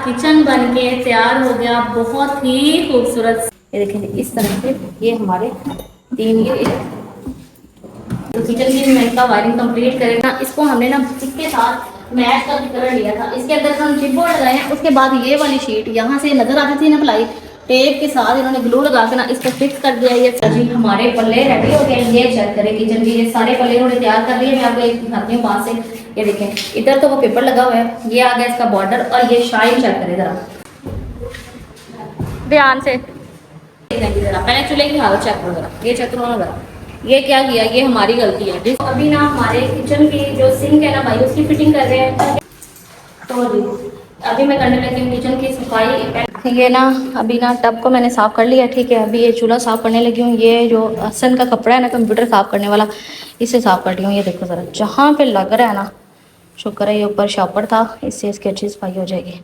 Kitchen बन के तैयार हो गया, बहुत ही खूबसूरत। ये देखें इस तरह से ये हमारे तीन ये तो किचन की मैंने का वायरिंग कंप्लीट करेगा। इसको हमने ना इसके साथ मैच का कलर लिया था, इसके अंदर हम चिप बोर्ड लगाए हैं। उसके बाद ये वाली शीट यहाँ से नजर आती थी ना प्लाई, टेप के साथ इन्होंने ग्लू लगा के ना इसको फिक्स कर दिया। ये जी हमारे पल्ले रेडी हो गए। ये चेक करें किचन के ये सारे पल्ले इन्होंने तैयार कर लिए। मैं आपको एक दिखाती हूँ पास से। ये देखें इधर तो वो पेपर लगा हुआ है, ये आ गया इसका बॉर्डर, और ये शाइन चेक करें जरा ध्यान से जरा। पहले चूल्हे की हालत चेक करो जरा, ये चेक करो जरा। ये क्या किया, ये हमारी गलती है। अभी ना हमारे किचन की जो सिंक है ना भाई, उसकी फिटिंग कर रहे हैं। तो अभी मैं करने लगी हूँ किचन की सफाई। ये ना अभी ना टब को मैंने साफ़ कर लिया, ठीक है। अभी ये चूल्हा साफ़ करने लगी हूँ। ये जो सन का कपड़ा है ना कंप्यूटर साफ़ करने वाला, इसे साफ़ कर रही हूँ। ये देखो ज़रा जहाँ पे लग रहा है ना, शुक्र है ये ऊपर शॉपर था, इससे इसकी अच्छी सफाई हो जाएगी।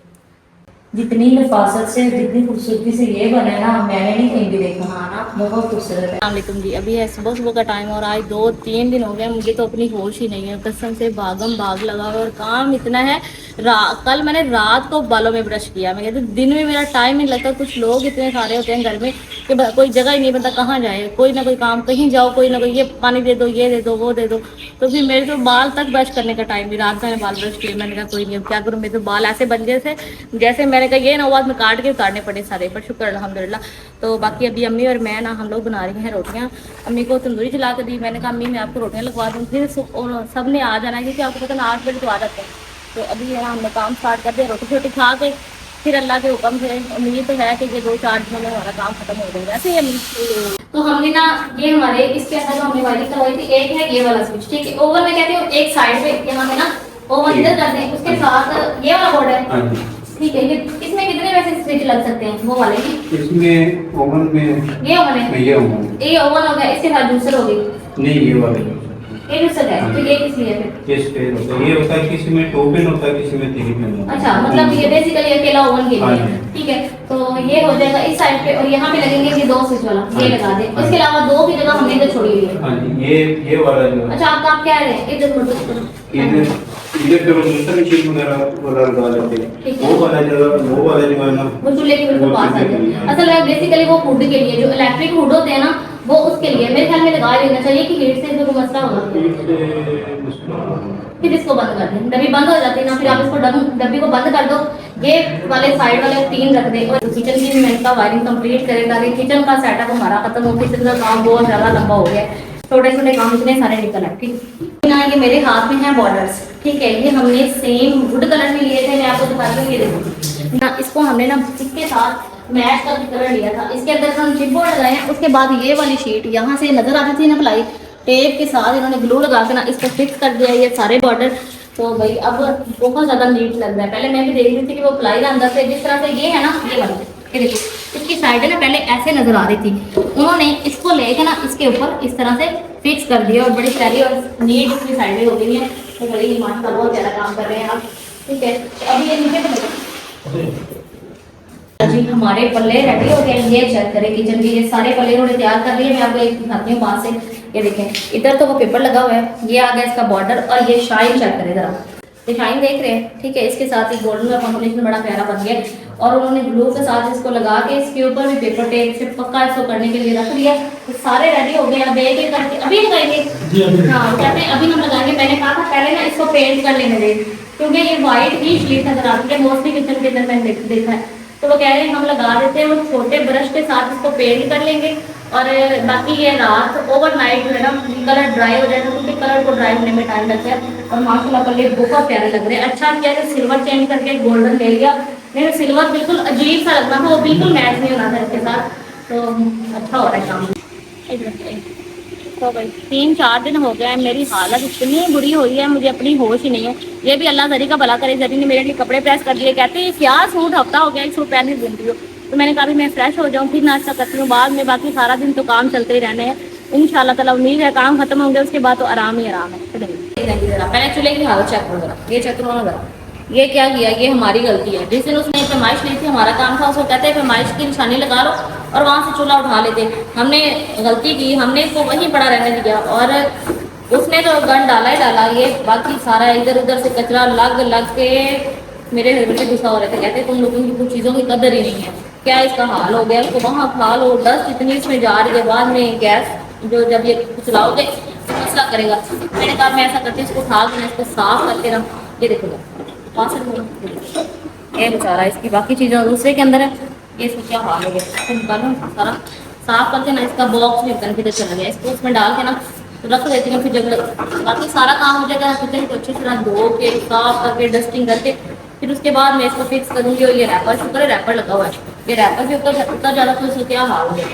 जितनी हिफाजत से जितनी खूबसूरती से ये बना है ना, मैंने नहीं कहीं भी देखा। हाँ ना, बहुत खूबसूरत है। अस्सलाम जी, अभी है सुबह सुबह का टाइम और आज 2-3 दिन हो गए मुझे तो अपनी होश ही नहीं है। कसम से भागम भाग लगा हुआ और काम इतना है। कल मैंने रात को बालों में ब्रश किया। मैं कहती दिन में मेरा टाइम नहीं लगता। कुछ लोग इतने सारे होते हैं घर में कि कोई जगह ही नहीं पता कहाँ जाए। कोई ना कोई काम, कहीं जाओ कोई ना कोई ये पानी दे दो, ये दे दो, वो दे दो। तो फिर मेरे तो बाल तक ब्रश करने का टाइम नहीं। रात मैंने बाल ब्रश किए, मैंने कहा कोई नहीं, क्या करूँ। मेरे तो बाल ऐसे बन गए थे जैसे मैंने कहा ये ना बाद में काट के उतारने पड़े सारे, पर शुक्र अल्हम्दुलिल्लाह। तो बाकी अभी अम्मी और मैं ना हम लोग बना रही हैं रोटियां। अम्मी को तंदूरी चला कर दी। मैंने कहा अम्मी मैं आपको रोटियां लगवा दूँ, फिर सब ने आ जाना है क्योंकि आपको पता ना 8 बजे तो आ जाते हैं। तो अभी है ना हमने काम स्टार्ट कर दिया, रोटी छोटी खा के फिर अल्लाह के हुक्म से उम्मीद तो है कि ये 2-4 दिनों में हमारा काम खत्म हो जाएगा। ऐसे ही तो हमने ना ये हमारे इसके अंदर जो हमने वायरिंग करवाई थी, एक है ये वाला स्विच, ठीक है। ओवन में कहते हैं एक साइड पे यहाँ पे ना ओवन इधर कर दें, उसके साथ ये वाला बोर्ड है, ठीक है। ये इसमें कितने वैसे स्विच लग सकते हैं वो वाले की? इसमें ओवन में ये ओवन है, ये ओवन हो गया। इसके साथ जूसर हो गई नहीं, ये वाले ये जूसर है। तो ये किस लिए फिर? ये स्पेयर होता है। ये होता है किसी में 2 पिन होता है, किसी में 3 पिन होता है। अच्छा, मतलब ये बेसिकली अकेला ओवन के लिए, ठीक है। तो ये हो जाएगा इस साइड पे और यहाँ पे लगेंगे ये 2 स्विच वाला, ये लगा दे। इसके अलावा 2 की जगह हमने इधर छोड़ी हुई है। हां जी, ये वाला जो। अच्छा, आप काम क्या रहे हैं इधर इधर जो दूसरा मशीन वगैरह लगा लेते हैं, वो वाला जो है ना, वो चूल्हे के बिल्कुल पास आ जाए। असल में बेसिकली वो हुड के लिए, जो इलेक्ट्रिक हुड होते हैं ना, वो उसके लिए मेरे ख्याल में लगा लेना चाहिए कि हीट से कोई मसला होगा। फिर इसको बंद कर दें, डब्बी बंद हो जाती है ना, फिर आप इसको डब्बी को बंद कर दो। ये वाले साइड वाले 3 रख दें और किचन की मैंने का वायरिंग कंप्लीट करेगा। किचन का सेटअप हमारा खत्म हो गया। किचन का काम बहुत ज़्यादा लंबा हो गया, छोटे छोटे काम इतने सारे निकल आए, ठीक ना। ये मेरे हाथ में है बॉर्डर्स, ठीक है। ये हमने सेम वुड कलर में लिए थे, मैं आपको दिखाती हूँ। ये देखो ना, इसको हमने ना इसके साथ मैच का कलर लिया था। इसके अंदर हम चिप बोर्ड लगाए हैं। उसके बाद ये वाली शीट यहाँ से नजर आती थी ना प्लाई, टेप के साथ इन्होंने ग्लू लगा के ना इसको फिक्स कर दिया ये सारे बॉर्डर। तो भाई अब बहुत ज़्यादा नीट लग रहा है। पहले मैं भी देख रही थी कि वो प्लाई का अंदर से जिस तरह से ये है ना, ये वाला ये देखिए इसकी साइड ना पहले ऐसे नजर आ रही थी, उन्होंने इसको लेके ना इसके ऊपर इस तरह से फिक्स कर दिया और बड़ी प्यारी और नीट इसकी साइडें हो गई हैं। तो बड़ी माशाल्लाह बहुत ज़्यादा काम कर रहे हैं आप, ठीक है। तो अभी ये नीचे जी हमारे पल्ले रेडी हो गए। ये चेक करें किचन के ये सारे पल्ले इन्होंने तैयार कर लिए। मैं आपको एक दिखाती हूँ पास से। ये देखें इधर तो वो पेपर लगा हुआ है, ये आ गया इसका बॉर्डर, और ये शाइन चेक करें जरा, ये शाइन देख रहे हैं, ठीक है। इसके साथ ही गोल्डन का कॉम्बिनेशन बड़ा प्यारा बन गया और उन्होंने ग्लू के साथ इसको लगा के इसके ऊपर भी पेपर टेप से पक्का इसको करने के लिए रख दिया। तो सारे रेडी हो गए। अब एक एक करके अभी लगाएंगे। हाँ कहते हैं अभी हम लगाएंगे। मैंने कहा था पहले ना इसको पेंट कर लेने दे, क्योंकि ये व्हाइट ही शीट नजर आती है मोस्टली किचन के अंदर मैंने देखा है। तो वो कह रहे हैं हम लगा देते हैं, वो छोटे ब्रश के साथ इसको पेंट कर लेंगे और बाकी ये रात ओवरनाइट जो है ना कलर ड्राई हो जाएगा, क्योंकि कलर को ड्राई होने में टाइम लगता है। और माशाल्लाह पल्ले बहुत प्यारे लग रहे हैं। अच्छा किया कि सिल्वर चेंज करके गोल्डन ले लिया, नहीं तो सिल्वर बिल्कुल अजीब सा लगना था, वो बिल्कुल मैच नहीं होना था इसके साथ। तो अच्छा हो रहा है काम। तो भाई 3-4 दिन हो गए हैं, मेरी हालत इतनी बुरी हो रही है, मुझे अपनी होश ही नहीं है। ये भी अल्लाह जरी का भला करे, जरी ने मेरे लिए कपड़े प्रेस कर दिए। कहते हैं क्या सूट हफ्ता हो गया एक सूट पहनने घूम रही हो। तो मैंने कहा मैं फ्रेश हो जाऊँ फिर नाश्ता करती हूँ बाद में, बाकी सारा दिन तो काम चलते ही रहने हैं इंशाल्लाह ताला। उम्मीद है काम खत्म होंगे उसके बाद तो आराम ही आराम है। जरा पहले चूल्हे की हालत चेक करो जरा, ये चेक करो जरा। ये क्या किया, ये हमारी गलती है। जिस दिन उसने पैमाइश ली थी, हमारा काम था, उसको कहते हैं पैमाइश की निशानी लगा लो और वहाँ से चूल्हा उठा लेते। हमने गलती की, हमने इसको वहीं पड़ा रहने दिया और उसने तो गन डाला ही डाला। ये बाकी सारा इधर उधर से कचरा लग लग के मेरे हस्बैंड से गुस्सा हो रहे थे, कहते तुम लोगों की कुछ चीज़ों की कदर ही नहीं है, क्या इसका हाल हो गया, उसको वहाँ खा लो, डस्ट इतनी इसमें जा रही है, बाद में गैस जो जब ये चलाओगे तो मसला करेगा। मैंने कहा मैं ऐसा करती हूँ, इसको उठा के मैं इसको साफ करके ना, ये देखो ये बेचारा इसकी बाकी चीज़ें दूसरे के अंदर है, ये इसको क्या हाल हो गया, इसको निकालो सारा साफ करके ना, इसका बॉक्स भी बन के चला गया, इसको उसमें डाल के ना रख देती हूँ, फिर जब बाकी सारा काम हो जाएगा किचन को अच्छी तरह धो के साफ करके डस्टिंग करके फिर उसके बाद मैं इसको फिक्स करूँगी। और ये रैपर से ऊपर रैपर लगा हुआ है, ये रैपर के ऊपर उतना ज़्यादा तो इसको क्या हाल हो गया,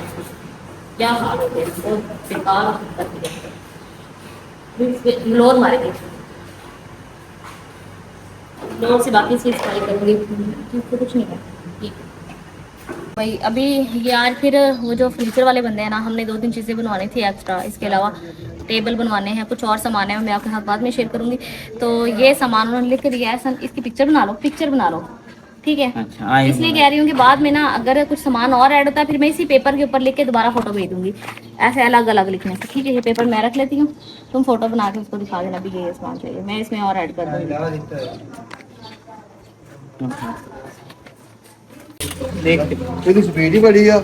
क्या हाल हो गया, इसको बेकार करके लोर मारेगी, लोर से बाकी चीज़ ट्राई करूँगी, कुछ नहीं है भाई। अभी यार फिर वो जो फर्नीचर वाले बंदे हैं ना, हमने 2-3 चीज़ें बनवानी थी एक्स्ट्रा, इसके अलावा टेबल बनवाने हैं, कुछ और सामान है, मैं आपके साथ बाद में शेयर करूंगी। तो ये सामान उन्होंने लिख के दिया है, इसकी पिक्चर बना लो, ठीक है। अच्छा, इसलिए कह रही हूँ कि बाद में ना अगर कुछ सामान और ऐड होता है फिर मैं इसी पेपर के ऊपर लिख के दोबारा फोटो भेज दूंगी, ऐसे अलग अलग लिखने से, ठीक है। ये पेपर मैं रख लेती हूँ, तुम फोटो बना के उसको दिखा देना भी ये सामान चाहिए, मैं इसमें और ऐड कर दूँगी। तेरी स्पीड ही बड़ी है।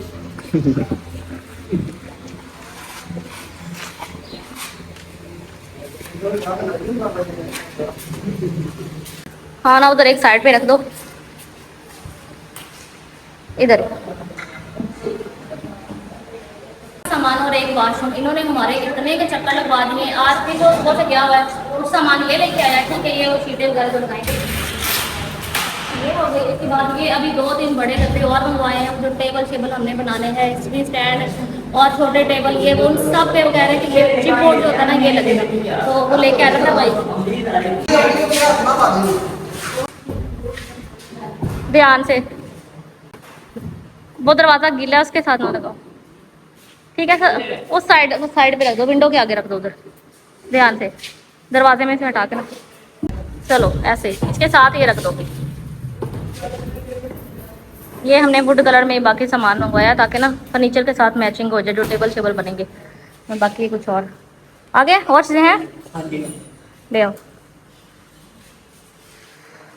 हाँ ना, उधर एक साइड पे रख दो, इधर सामान और एक वॉशरूम। इन्होंने हमारे इतने के चक्कर लगवा दिए, आज भी जो सुबह से गया हुआ है कुछ सामान ये लेके आया, ठीक है, ये वो शीटें वगैरह जो लगाएंगे ये हो गई। इसके बाद ये अभी 2-3 बड़े डब्बे और मंगवाए हैं, जो टेबल हमने बनाने हैं, स्क्रीन स्टैंड और छोटे टेबल, ये वो सब पे वो कह रहे हैं कि ये चिपबोर्ड जो होता है ना ये लगेगा, तो वो लेके आ रहा था भाई। ध्यान से, वो दरवाज़ा गीला है उसके साथ ना लगाओ, ठीक है सर। उस साइड पे रख दो, विंडो के आगे रख दो उधर, ध्यान से दरवाजे में से हटा के ना, चलो ऐसे इसके साथ ये रख दो। ये हमने वुड कलर में बाकी सामान मंगवाया ताकि ना फर्नीचर के साथ मैचिंग हो जाए, जो टेबल बनेंगे। बाकी कुछ और आगे और चीज़ें हैं, ले आओ।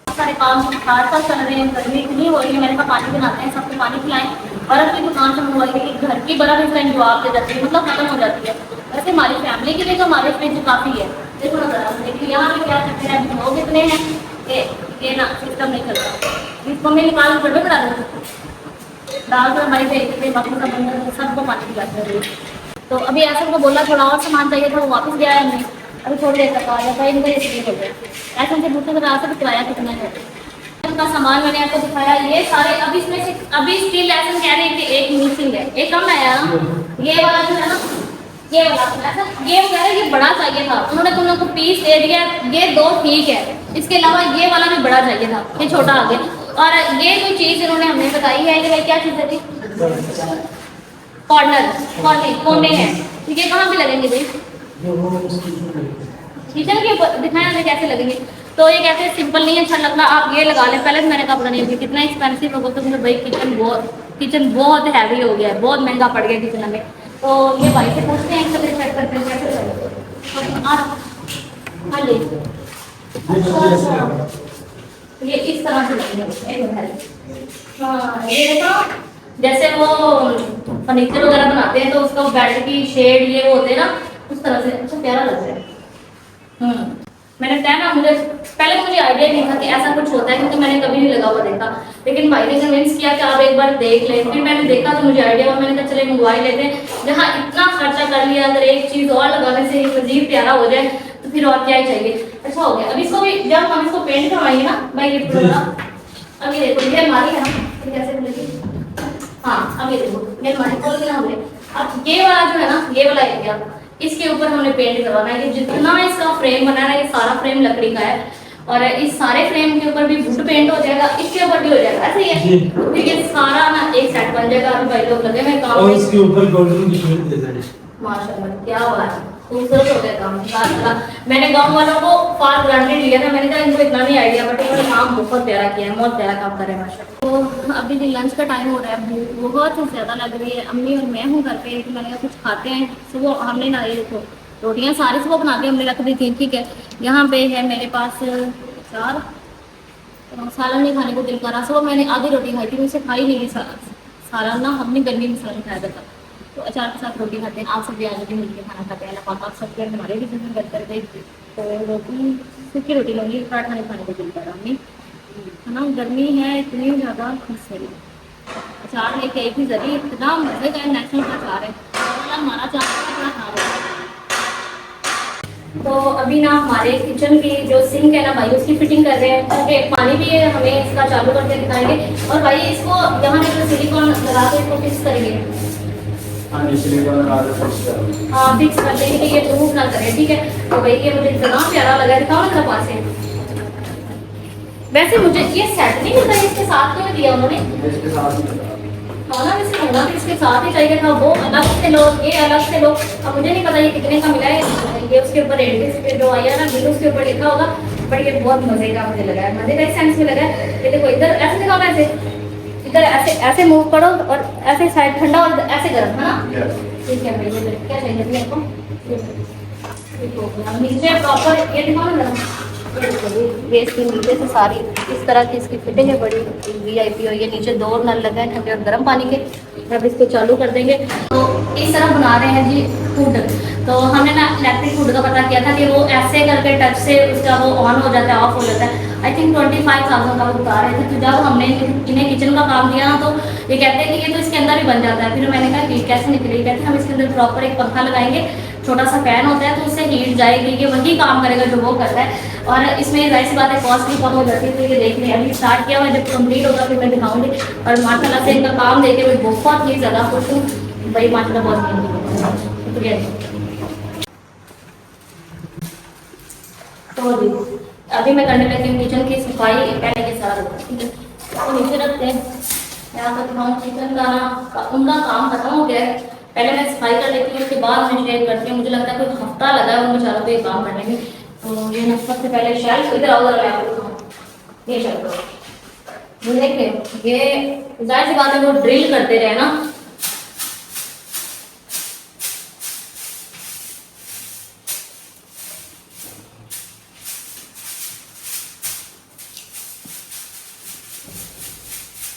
सारे काम साथ चल रहे हैं, गर्मी इतनी हो रही है, मैंने कहा पानी बनाते हैं, सबको पानी पिलाएं। बर्फ़ की दुकान से मंगवाई थी, घर की बर्फ़ इस टाइम जवाब दे जाती है, मतलब खत्म हो जाती है। वैसे हमारी फैमिली के लिए तो हमारे फ्रिज काफ़ी है, देखो ना ज़रा, लेकिन यहाँ पे क्या करते हैं, अभी लोग इतने हैं कि ये ना सिस्टम नहीं चलता। इसको मैं निकाल कर भी बना दूँ, दाल तो हमारी भेजते, बाकी सब सबको पानी पिलाते हैं। तो अभी ऐसा उनको बोला थोड़ा और सामान चाहिए था, वो वापस गया है, हमने अभी थोड़ी देर तक आ जाता है, इनका ये हो गया। ऐसे उनसे दूसरी तरह से किराया कितना है उनका सामान मैंने आपको दिखाया, ये सारे अभी इसमें से अभी स्टिल ऐसा कह रहे हैं कि एक मिसिंग है, एक कम आया ना, ये वाला जो है ना, ये वाला ऐसा, ये कह रहे हैं ये बड़ा चाहिए था, उन्होंने तुम लोग को पीस दे दिया, ये 2 ठीक है, इसके अलावा ये वाला भी बड़ा चाहिए था, ये छोटा आ गया। और ये जो चीज़ इन्होंने हमें बताई है कि भाई क्या चीज़ है, कोने हैं, ठीक है, कहाँ पे लगेंगे भाई, किचन के ऊपर दिखाया हमें कैसे लगेंगे। तो ये कहते हैं सिंपल नहीं अच्छा लगता, आप ये लगा लें। पहले तो मैंने कहा पता नहीं कितना एक्सपेंसिव होगा, तो मुझे भाई किचन बहुत हैवी हो गया है, बहुत महंगा पड़ गया किचन में। तो ये भाई से पूछते हैं, एक चेक करते हैं कैसे लगेगा। हाँ जी, ये इस तरह से लगेंगे। हाँ ये देखो, जैसे वो फर्नीचर वगैरह बनाते हैं तो उसका बेड की शेड ये वो होते हैं ना, उस तरह से अच्छा प्यारा लग रहा है। मैंने कहा ना, पहले मुझे आइडिया नहीं था कि ऐसा कुछ होता है, क्योंकि मैंने कभी नहीं लगा हुआ देखा, लेकिन भाई ने कन्विंस किया कि आप एक बार देख लें। फिर मैंने देखा तो मुझे आइडिया हुआ, मैंने कहा चले मंगवा ही लेते हैं, जहाँ इतना खर्चा कर लिया, अगर एक चीज़ और लगाने से मजीद प्यारा हो जाए तो फिर और क्या ही चाहिए। अच्छा हो गया। अब इसको भी जब हम इसको पेंट करवाएंगे ना भाई, ये पूरा अभी देखो ये हमारी है ना, कैसे बोलेगी, हाँ अभी देखो ये हमारी खोल के हमने, अब ये वाला जो है ना, ये वाला एरिया इसके ऊपर हमने पेंट करवाना है। ये जितना इसका फ्रेम बना है, ये सारा फ्रेम लकड़ी का है, और इस सारे फ्रेम के ऊपर भी वुड पेंट हो जाएगा, इसके ऊपर भी हो जाएगा, ऐसे ही है। फिर ये सारा ना एक सेट बन जाएगा। अभी भाई लोग लगे हुए काम, और इसके ऊपर गोल्डन की शीट दे देंगे। माशाल्लाह क्या हुआ है, खूबसूरत हो गया काम माशाल्लाह। मैंने गांव वालों को फॉर ग्रांटेड लिया था, मैंने कहा इनको इतना नहीं आइडिया, बट इन्होंने काम बहुत प्यारा किया है, बहुत प्यारा काम करे माशाल्लाह। तो अभी भी लंच का टाइम हो रहा है, भूख बहुत ज़्यादा लग रही है। अम्मी और मैं हूँ घर पे, तो मैंने कहा कुछ खाते हैं। सुबह हमने ना, ये देखो रोटियाँ सारी सुबह बना के हमने रख दी थी, ठीक है। यहाँ पे है मेरे पास 4 सालन नहीं खाने को दिल करा। सुबह मैंने आधी रोटी खाई थी, मुझसे खाई नहीं सालन ना, हमने गर्मी में सालन खाया था। तो अचार के साथ रोटी खाते हैं, आप सब भी आज भी मिलकर खाना खाते हैं। पापा आप सब हमारे भी जिसमें कर करते, तो रोटी सूखी रोटी लूँगी, पराठा नहीं खाने को दिल करा नहीं है ना। गर्मी है इतनी ज़्यादा, सही अचार लेके आई थी जरी, इतना मजे का नेशनल का अचार है, हमारा अचार थोड़ा खराब है। तो अभी ना हमारे किचन की जो सिंक है ना भाई, उसकी फिटिंग कर रहे हैं, क्योंकि पानी भी हमें इसका चालू करके दिखाएंगे। और भाई इसको यहाँ पे सिलिकॉन लगा के इसको फिक्स करेंगे। हाँ, फिक्स कर देंगे कि ये टूट ना करे, ठीक है। तो भाई ये मुझे इतना प्यारा लगा, दिखाओ ना पास से। वैसे मुझे ये सेट नहीं मिलता, इसके साथ क्यों दिया उन्होंने? हाँ ना, वैसे होना तो इसके साथ ही चाहिए था, वो अलग से लो, ये अलग से लो। अब मुझे नहीं पता ये कितने का मिला है, ये उसके ऊपर रेट पे जो आया ना बिल उसके ऊपर लिखा होगा। बट ये बहुत मजे का मुझे लगा है, मजे का सेंस में लगा है। ये देखो इधर ऐसे दिखाओ, ऐसे इधर ऐसे ऐसे मूव करो, और ऐसे साइड ठंडा और ऐसे गर्म, है ना? ठीक है भाई, ये क्या चाहिए थी आपको? नीचे प्रॉपर ये दिखाओ ना, ये इसकी नीचे से सारी इस तरह की इसकी फिटिंग है, बड़ी वीआईपी। और ये नीचे 2 नल लगे हैं ठंडे और गर्म पानी के। अब इसको चालू कर देंगे। तो इस तरह बना रहे हैं जी फूड। तो हमने ना इलेक्ट्रिक फूड का पता किया था कि वो ऐसे करके टच से उसका वो ऑन हो जाता है, ऑफ हो जाता है। आई थिंक 25,000 का वो बता रहे थे। तो जब हमने इन्हें किचन का काम दिया ना, तो ये कहते हैं कि ये तो इसके अंदर ही बन जाता है। फिर मैंने कहा कि कैसे निकलेगी? कहते हैं हम इसके अंदर प्रॉपर एक पंखा लगाएंगे, छोटा सा फैन होता है, तो उससे हीट जाएगी, ये वही काम करेगा जो वो करता है। और इसमें जाहिर सी बात है कॉस्ट भी कम हो जाती है। तो ये देख रहे हैं, अभी स्टार्ट किया हुआ, जब कंप्लीट होगा फिर मैं दिखाऊंगी। और माशाल्लाह से इनका काम देखे मैं बहुत ही ज़्यादा खुश हूँ भाई, माशाल्लाह बहुत शुक्रिया। तो जी अभी मैं करने लगी हूँ किचन की सफाई पहले के साथ, ठीक है। तो नीचे रखते हैं, मैं आपको दिखाऊँ किचन का ना, उनका काम खत्म हो गया है। पहले मैं सफाई कर लेती हूँ, उसके बाद मैं शेयर करती हूँ। मुझे लगता है कोई हफ्ता लगा है उन बेचारों को ये काम करने में। तो ये ना सबसे पहले शेल्फ, इधर आओ मैं आपको दिखाऊँ, ये शेल्फ ये देख रहे हो, ये जाहिर सी बात है वो ड्रिल करते रहे ना।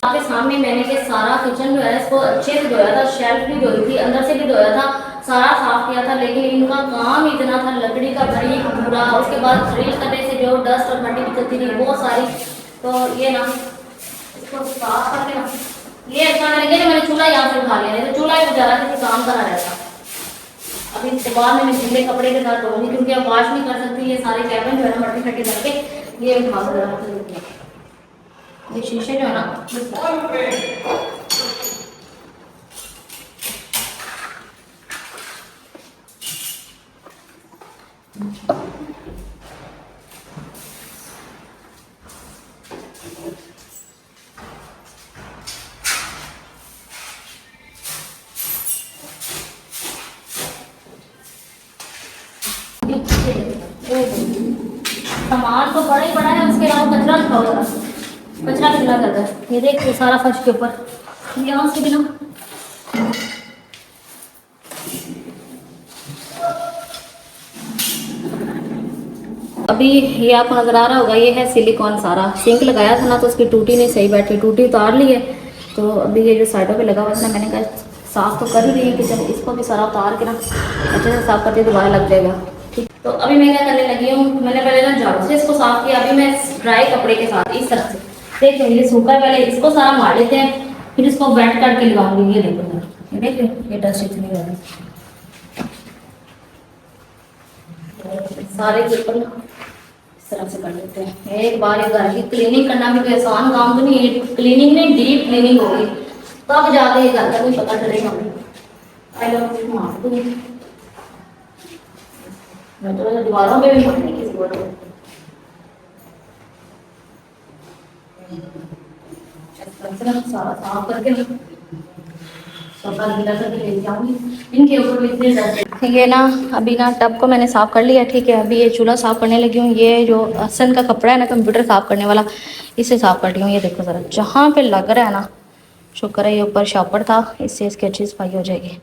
आपके सामने मैंने ये सारा किचन जो है इसको अच्छे से धोया था, शेल्फ भी धोई थी, अंदर से भी धोया था, सारा साफ किया था। लेकिन इनका काम इतना था, लकड़ी का बारीक पूरा, उसके बाद ड्रिल करने से जो डस्ट और मट्टी निकलती थी वो सारी। तो ये ना इसको साफ करके ना, ये अच्छा करेंगे कि मैंने चूल्हा यहाँ से उठा लिया, नहीं तो चूल्हा ही बेचारा किसी काम करा रहता। अभी इसके बाद मैं गीले कपड़े के साथ धोऊंगी, क्योंकि अब वॉश नहीं कर सकती। ये सारे कैबिन जो है ना मट्टी फट्टी करके ये उठा कर, ये शीशे जो है ना सामान तो बड़ा ही बड़ा है, उसके अलावा कचरा रखा हुआ था, कचरा कितना करता है। ये देखिए सारा फर्श के ऊपर, यहाँ से बिना अभी ये आपको नजर आ रहा होगा, ये है सिलिकॉन। सारा सिंक लगाया था ना, तो उसकी टूटी नहीं सही बैठी, टूटी उतार ली है। तो अभी ये जो साइडों पे लगा हुआ था ना, मैंने कहा साफ तो कर ही रही है किचन, इसको भी सारा उतार के ना अच्छे से साफ करके दोबारा लग जाएगा, ठीक। तो अभी मैं क्या करने लगी हूँ, मैंने पहले ना झाड़ू से इसको साफ किया। अभी मैं ड्राई कपड़े के साथ इस तरह से, देखिए ये सूखा है, पहले इसको सारा मार लेते हैं, फिर इसको वेट करके लगाऊंगी। ये देखो ये देखिए, ये डस्ट इतनी ज़्यादा सारे के ऊपर इस तरह से कर लेते हैं। एक बार ये घर की क्लीनिंग करना भी कोई आसान काम तो नहीं है, क्लीनिंग नहीं डीप क्लीनिंग होगी तब जाके ये घर का कोई पता चलेगा। मैं तो दीवारों में भी मारने किसी को सारा साफ करके इनके ऊपर। ये ना अभी ना टब को मैंने साफ कर लिया, ठीक है। अभी ये चूल्हा साफ करने लगी हूँ। ये जो असन का कपड़ा है ना, कंप्यूटर साफ करने वाला, इसे साफ कर रही हूँ। ये देखो ज़रा, जहाँ पे लग रहा है ना, शुक्र है ये ऊपर शॉपर था, इससे इसकी अच्छी सफाई हो जाएगी।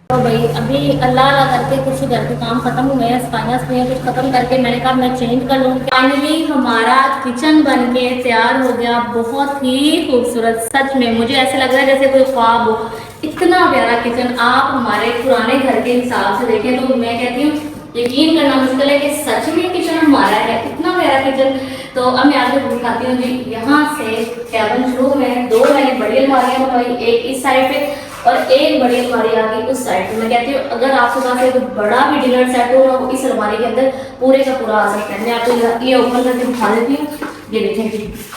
तो भाई अभी अल्लाह अल्लाह करके कुछ घर के काम खत्म हुए हैं, सफाइयाँ कुछ खत्म करके मैंने कहा मैं चेंज कर लूँ। फाइनली हमारा किचन बन के तैयार हो गया, बहुत ही खूबसूरत। सच में मुझे ऐसे लग रहा है जैसे कोई ख्वाब हो, इतना प्यारा किचन। आप हमारे पुराने घर के हिसाब से देखें तो मैं कहती हूँ यकीन करना मुश्किल है कि सच में किचन हमारा है, इतना प्यारा किचन। तो अब मैं आपको दिखाती हूँ जी। यहाँ से कैबिन शुरू में 2 मैंने बड़ी अलमारियाँ बनवाई, एक इस साइड पे और एक बड़ी अलमारी आ गई उस साइड पे। मैं कहती हूँ अगर आपके पास एक बड़ा भी डिनर सेट हो ना, वो इस अलमारी के अंदर पूरे का पूरा आ सकता है। मैं आपको ये ओपन करके दिखा देती हूँ। ये देखें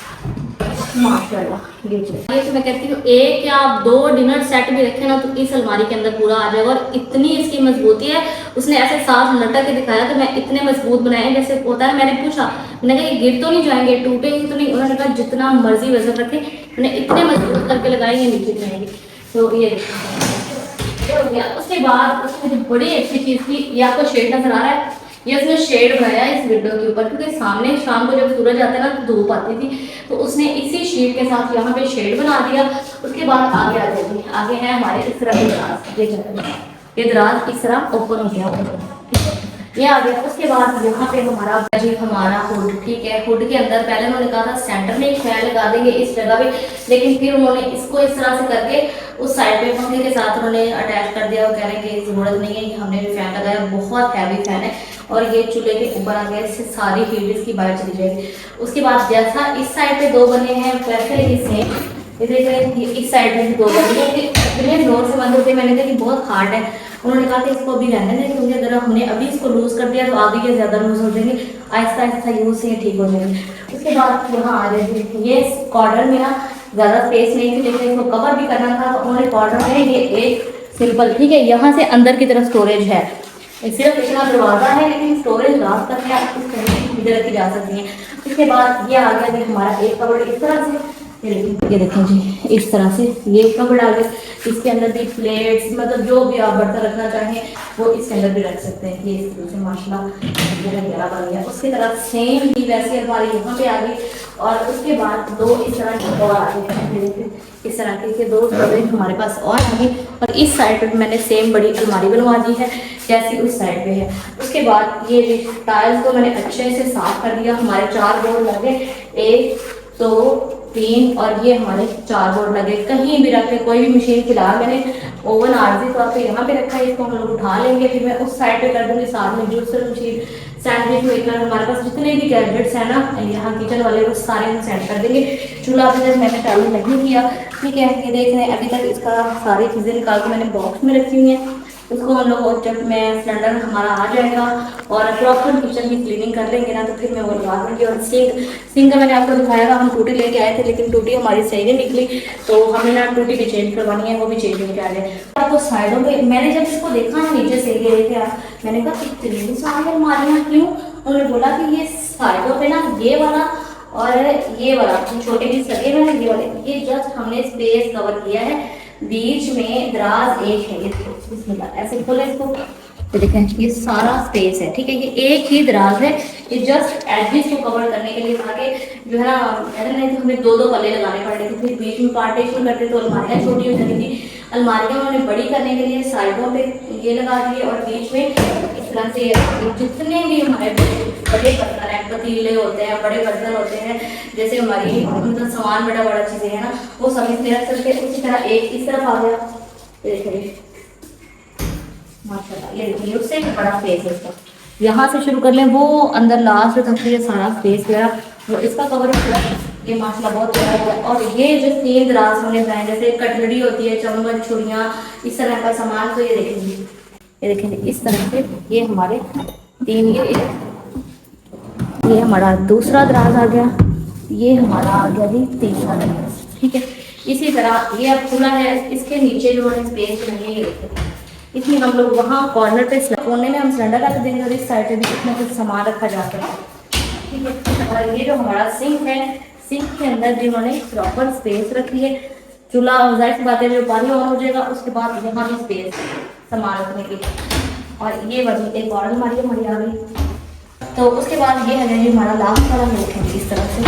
माशाल्लाह, ये तो मैं कहती हूँ 1 या 2 डिनर सेट भी रखे ना तो इस अलमारी के अंदर पूरा आ जाएगा। और इतनी इसकी मजबूती है, उसने ऐसे साफ लटक के दिखाया तो मैं इतने मजबूत बनाए जैसे होता है। मैंने पूछा, मैंने कहा ये गिर तो नहीं जाएंगे, टूटेंगे तो नहीं? उन्होंने कहा जितना मर्जी वजन रखे, मैंने इतने मजबूत करके लगाए ये नीचे जाएंगे। तो ये हो गया। उसके बाद उसमें जो बड़ी अच्छी चीज़ थी, ये आपको शेड नजर आ रहा है, ये उसने शेड बनाया है इस विंडो के ऊपर, क्योंकि सामने शाम को जब सूरज आता है ना तो धूप आती थी, तो उसने इसी शीट के साथ यहाँ पे शेड बना दिया। उसके बाद आगे आ जाएगी, आगे है हमारे इस तरह के दराज, ये दराज इस तरह ओपन हो गया, ये आ गया। उसके बाद यहाँ पे हमारा हुड, ठीक है। हुड के अंदर पहले उन्होंने कहा था सेंटर में एक फैन लगा देंगे इस जगह पे, लेकिन फिर उन्होंने इसको इस तरह से करके उस साइड पे पंखे के साथ उन्होंने अटैच कर दिया। वो कह रहे हैं कि जरूरत नहीं है कि हमने जो फैन लगाया बहुत हैवी फैन है और ये चूल्हे के ऊपर आ गया, इससे सारी हीट इसकी बाहर चली जाएगी। उसके बाद जैसा इस साइड पे 2 बने हैं वैसे ही सेम इस साइड में 2 बने हैं। इतने जोर से बंद होते, मैंने कहा कि बहुत हार्ड है। उन्होंने कहा कि इसको अभी रहने दें, क्योंकि अगर हमने अभी इसको लूज कर दिया तो आगे ये ज़्यादा लूज हो जाएंगे, आहिस्ता आहिस्ता यूज से ठीक हो जाएंगे। उसके बाद यहाँ आ जाएगी, ये कॉर्नर में ना ज़्यादा स्पेस नहीं थी, लेकिन इसको कवर भी करना था तो उन्होंने कॉर्नर में ये एक सिंपल, ठीक है, यहाँ से अंदर की तरफ स्टोरेज है, सिर्फ इतना दरवाज़ा है लेकिन स्टोरेज रात तक है, इस तरह की चीज़ें रखी जा सकती हैं। उसके बाद ये आ गया जी हमारा एक कवर इस तरह से, ये देखें जी इस तरह से ये कवर आ गया। इसके अंदर भी प्लेट्स, मतलब जो भी आप बर्तन रखना चाहें वो इसके अंदर भी रख सकते हैं। ये इस तरह से माशाल्लाह गहरा बन गया। उसकी तरफ सेम ही वैसी अलमारी यहाँ पे आ गई और उसके बाद 2 इस तरह के और आ गए, इस तरह के 2 स्टोरेज हमारे पास और आ गए। और इस साइड पर मैंने सेम बड़ी अलमारी बनवा दी है जैसी उस साइड पे है। उसके बाद ये टाइल्स को मैंने अच्छे से साफ कर दिया। हमारे 4 बोर्ड लगे, 1 2 3 और ये हमारे 4 बोर्ड लगे। कहीं भी रखे, कोई भी मशीन, फिलहाल मैंने ओवन आर्जी तौर पे यहाँ पे रखा है, इसको हम लोग उठा लेंगे, फिर मैं उस साइड पे कर दूँगी। साथ में जूसर मशीन, सैंडविच मेकर, हमारे पास जितने भी गैजेट्स हैं ना यहाँ किचन वाले, वो सारे हम सेट कर देंगे। चूल्हा अभी तक मैंने चालू नहीं किया, ठीक है। ये देख रहे हैं अभी तक इसका सारी चीज़ें निकाल के मैंने बॉक्स में रखी हुई हैं। उसको हम लोग जब मैं सिलेंडर हमारा आ जाएगा और प्रॉपर किचन की क्लीनिंग कर लेंगे ना तो फिर मैं वो लगा दूँगी। और सिंक का मैंने आपको दिखाया था, हम टूटी लेके आए थे लेकिन टूटी हमारी सही नहीं निकली, तो हमने ना टूटी भी चेंज करवानी है, वो भी चेंज होकर आ जाए। आपको साइडों पे मैंने जब इसको देखा ना नीचे से ये देखे आप, मैंने कहा इतनी सारी अलमारियाँ क्यों? उन्होंने बोला कि ये साइडों पे ना ये वाला और ये वाला छोटे पीस लगे हुए हैं, ये वाले, ये जस्ट हमने स्पेस कवर किया है। बीच में दराज एक है, ये बिस्मिल्लाह ऐसे खोले इसको, तो देखें ये सारा स्पेस है, ठीक है। ये एक ही दराज है, ये जस्ट एडजेस को कवर करने के लिए, ताकि जो है ना ऐसा नहीं कि हमें 2-2 पल्ले लगाने पड़े थे, फिर बीच में पार्टीशन करते तो अलमारियाँ छोटी हो जाती थी। अलमारियाँ उन्होंने बड़ी करने के लिए साइडों पे ये लगा दिए और बीच में इस तरह से जितने भी हमारे बड़े बर्तन हैं, पतीले होते हैं, बड़े बर्तन होते हैं, जैसे हमारी मतलब सामान बड़ा चीज़ें हैं ना, वो सब इसमें रख सकते हैं। उसी तरह एक इस तरफ आ गया, देखिए माशाल्लाह, ये देखिए उससे भी बड़ा स्पेस है इसका। यहाँ से शुरू कर लें, वो अंदर लास्ट तक ये सारा स्पेस गया, वो इसका कवर पूरा ये माशाल्लाह बहुत बड़ा है। और ये जो 3 दराज हमने बनाए, जैसे कटलरी होती है, चम्मच, छुरियाँ, इस तरह का सामान, तो ये देखेंगे इस तरह से ये हमारे 3 ये हमारा दूसरा दराज आ गया, ये हमारा आ गया जी तीसरा दराज, ठीक है। इसी तरह ये अब खुला है, इसके नीचे जो है स्पेस नहीं है, इसमें हम लोग वहाँ कॉर्नर पे कोने में हम सिलेंडर रख देंगे और इस साइड पे भी इसमें कुछ सामान रखा जा सकता है, ठीक है। और ये जो हमारा सिंक है, सिंक के अंदर जिन्होंने प्रॉपर स्पेस रखी है। चूल्हा जाहिर सी बात है जो पानी ऑन हो जाएगा उसके बाद यहाँ भी स्पेस सामान रखने की। और ये वाली एक और हमारी आ गई। तो उसके बाद ये है जी हमारा लास्ट वाला लोग है, इस तरह से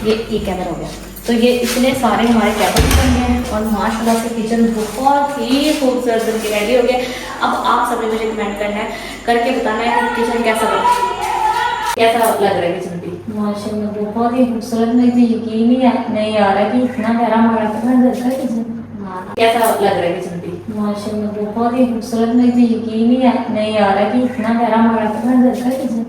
ये कैमरा हो गया। तो ये इतने सारे हमारे कैबिनेट बन गए हैं और माशाल्लाह से किचन बहुत ही खूबसूरत बनके रेडी हो गया। अब आप सबने मुझे कमेंट करना है, करके बताना है कि किचन कैसा लग रहा है किचन भी। माशाल्लाह बहुत ही खूबसूरत, मुझे तो यकीन ही नहीं आ रहा कि इतना प्यारा हमारा अपना घर का किचन। कैसा लग रहा है किचन भी। माशाल्लाह बहुत ही खूबसूरत, मुझे तो यकीन ही नहीं आ रहा कि इतना प्यारा हमारा अपना घर का किचन।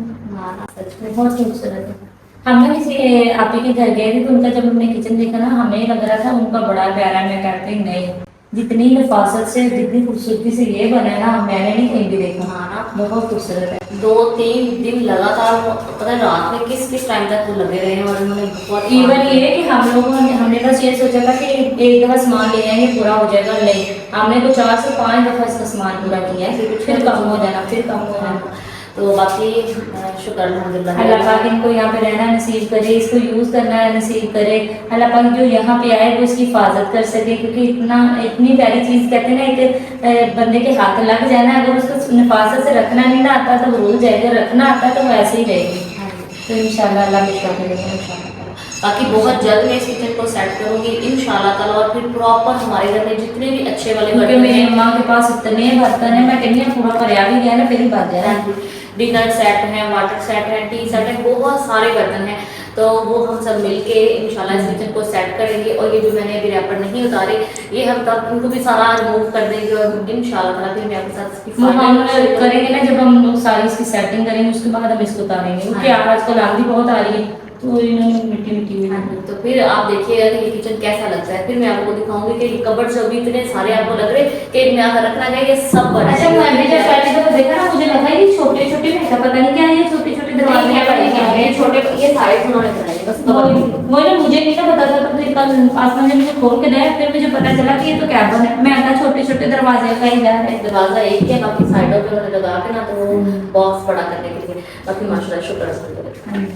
सच में बहुत खूबसूरत है। हमने किसी आप ही के घर गए थे तो उनका जब हमने किचन देखा ना, हमें लग रहा था उनका बड़ा प्यारा है। मैं कहती हूँ नहीं, जितनी नफासत से जितनी खूबसूरती से ये बना है ना, मैंने नहीं कहीं भी देखा। हाँ ना, बहुत खूबसूरत है। 2-3 दिन लगातार पता है रात में किस टाइम तक वो लगे रहे हैं और उन्होंने बहुत इवन ये कि हम लोगों ने हमने बस ये सोचा था कि एक दफा सामान ले आएंगे पूरा हो जाएगा, नहीं हमने तो 4 से 5 दफा इसका सामान पूरा किया है, फिर कम हो जाना, फिर कम हो जाना। तो बाकी शुक्र अल्हम्दुलिल्लाह अल्लाह पाक इनको यहाँ पे रहना नसीब करे, इसको यूज़ करना नसीब करे। अल्लाह पाक जो यहाँ पे आए वो इसकी हिफाजत कर सके, क्योंकि इतनी प्यारी चीज़ कहते हैं ना, एक बंदे के हाथ लग जाना, अगर उसको नफासत से रखना नहीं ना आता तो वो रुल जाएगा, रखना आता तो वो ऐसे ही रहेगी। तो इंशाल्लाह अल्लाह मिश्रा करेगा इंशाल्लाह। बाकी बहुत जल्द मैं इस किचन को सेट करूंगी इंशाल्लाह ताला, और फिर प्रॉपर हमारे घर में जितने भी अच्छे वाले क्योंकि बर्तन मेरी हैं, माँ के पास इतने बर्तन है, मैं कहनी हूँ पूरा पर्या भी गया ना फिर ही बच जाए। डिनर सेट है, वाटर सेट है, टी सेट है, बहुत सारे बर्तन हैं। तो वो हम सब मिलके इंशाल्लाह इस किचन को सेट करेंगे। और ये जो मैंने अभी रैपर नहीं उतारे, ये हम तब उनको भी सारा रिमूव कर देंगे और इंशाल्लाह ताला फिर मैं आपके साथ इसकी वो हम final करेंगे ना, जब हम लोग सारी इसकी सेटिंग करेंगे उसके बाद हम इसको उतारेंगे, क्योंकि आजकल आंधी बहुत आ रही है तो इन्होंने मिट्टी मिट्टी हुई है। तो फिर आप देखिएगा कि ये किचन कैसा लगता है। फिर मैं आपको दिखाऊंगी कि ये कबर्ड से भी इतने सारे आपको लग रहे कि इनमें अगर रखना चाहिए सब बड़ा। अच्छा मैंने जब पहले तो देखा ना, मुझे लगा ये छोटे छोटे है, पता नहीं क्या ये छोटे छोटे दरवाजे ये छोटे ये सारे उन्होंने बनाए बस वो ना मुझे नहीं ना पता था। तो फिर कल आसमान ने मुझे खोल के दिया, फिर मुझे पता चला कि ये तो कैबिन है। मैं आता छोटे छोटे दरवाजे का ही जा रहा है। दरवाजा एक है, बाकी साइडों पे उन्होंने लगा के ना तो वो बॉक्स बड़ा करने के लिए। बाकी माशाल्लाह शुक्र है।